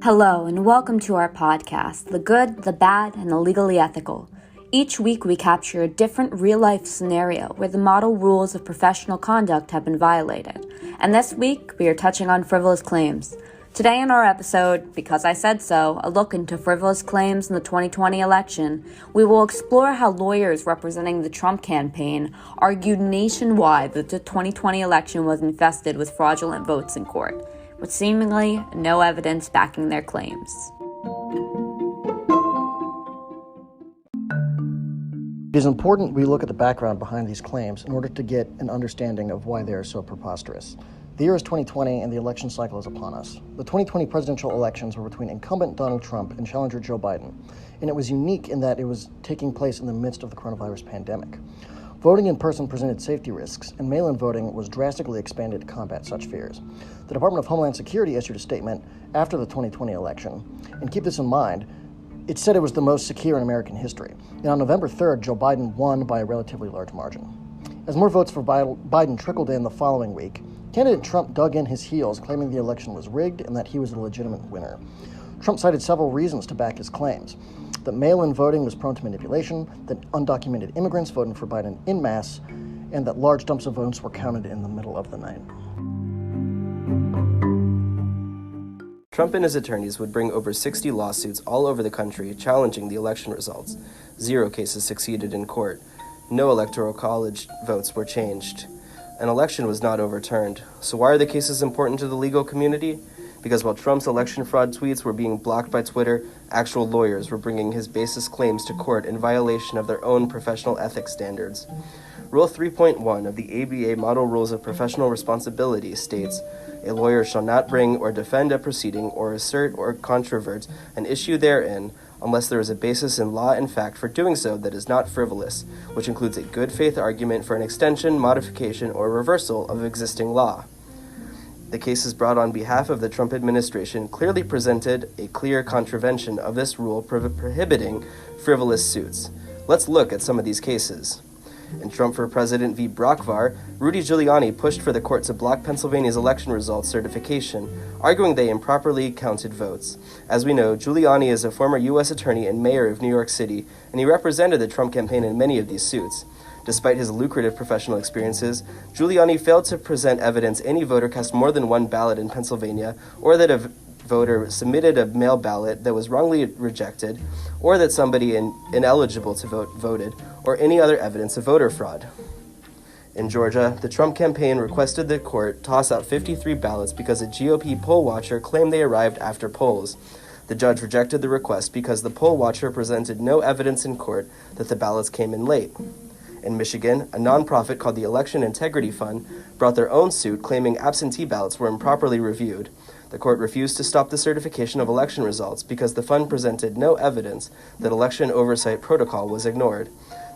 Hello, and welcome to our podcast, The Good, the Bad, and the Legally Ethical. Each week we capture a different real-life scenario where the model rules of professional conduct have been violated. And this week, we are touching on frivolous claims. Today in our episode, Because I Said So, a look into frivolous claims in the 2020 election, we will explore how lawyers representing the Trump campaign argued nationwide that the 2020 election was infested with fraudulent votes in court, with seemingly no evidence backing their claims. It is important we look at the background behind these claims in order to get an understanding of why they are so preposterous. The year is 2020 and the election cycle is upon us. The 2020 presidential elections were between incumbent Donald Trump and challenger Joe Biden, and it was unique in that it was taking place in the midst of the coronavirus pandemic. Voting in person presented safety risks, and mail-in voting was drastically expanded to combat such fears. The Department of Homeland Security issued a statement after the 2020 election, and keep this in mind, it said it was the most secure in American history. And on November 3rd, Joe Biden won by a relatively large margin. As more votes for Biden trickled in the following week, candidate Trump dug in his heels, claiming the election was rigged and that he was a legitimate winner. Trump cited several reasons to back his claims: that mail-in voting was prone to manipulation, that undocumented immigrants voted for Biden en masse, and that large dumps of votes were counted in the middle of the night. Trump and his attorneys would bring over 60 lawsuits all over the country challenging the election results. 0 cases succeeded in court. No electoral college votes were changed. An election was not overturned. So why are the cases important to the legal community? Because while Trump's election fraud tweets were being blocked by Twitter, actual lawyers were bringing his baseless claims to court in violation of their own professional ethics standards. Rule 3.1 of the ABA Model Rules of Professional Responsibility states, "A lawyer shall not bring or defend a proceeding or assert or controvert an issue therein unless there is a basis in law and fact for doing so that is not frivolous, which includes a good faith argument for an extension, modification, or reversal of existing law." The cases brought on behalf of the Trump administration clearly presented a clear contravention of this rule prohibiting frivolous suits. Let's look at some of these cases. In Trump for President v. Brocvar, Rudy Giuliani pushed for the court to block Pennsylvania's election results certification, arguing they improperly counted votes. As we know, Giuliani is a former U.S. attorney and mayor of New York City, and he represented the Trump campaign in many of these suits. Despite his lucrative professional experiences, Giuliani failed to present evidence any voter cast more than one ballot in Pennsylvania, or that a voter submitted a mail ballot that was wrongly rejected, or that somebody ineligible to vote voted, or any other evidence of voter fraud. In Georgia, the Trump campaign requested the court toss out 53 ballots because a GOP poll watcher claimed they arrived after polls. The judge rejected the request because the poll watcher presented no evidence in court that the ballots came in late. In Michigan, a nonprofit called the Election Integrity Fund brought their own suit claiming absentee ballots were improperly reviewed. The court refused to stop the certification of election results because the fund presented no evidence that election oversight protocol was ignored.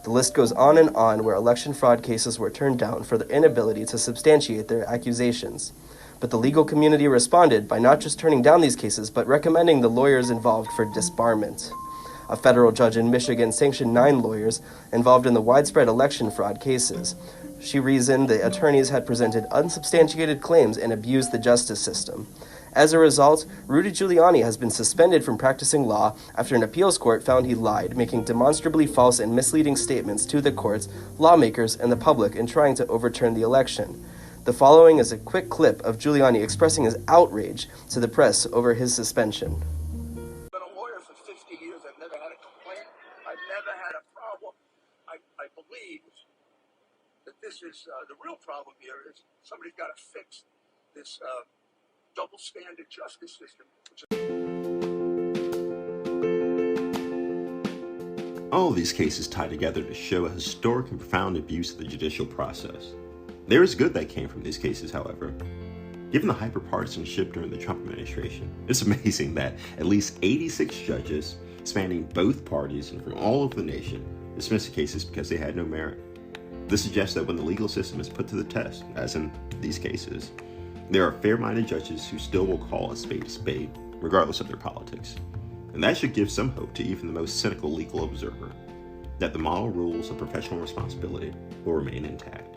The list goes on and on where election fraud cases were turned down for their inability to substantiate their accusations. But the legal community responded by not just turning down these cases, but recommending the lawyers involved for disbarment. A federal judge in Michigan sanctioned 9 lawyers involved in the widespread election fraud cases. She reasoned the attorneys had presented unsubstantiated claims and abused the justice system. As a result, Rudy Giuliani has been suspended from practicing law after an appeals court found he lied, making demonstrably false and misleading statements to the courts, lawmakers, and the public in trying to overturn the election. The following is a quick clip of Giuliani expressing his outrage to the press over his suspension. This is the real problem here is somebody's got to fix this double standard justice system. All of these cases tie together to show a historic and profound abuse of the judicial process. There is good that came from these cases, however. Given the hyper-partisanship during the Trump administration, it's amazing that at least 86 judges spanning both parties and from all over the nation dismissed the cases because they had no merit. This suggests that when the legal system is put to the test, as in these cases, there are fair-minded judges who still will call a spade, regardless of their politics. And that should give some hope to even the most cynical legal observer that the model rules of professional responsibility will remain intact.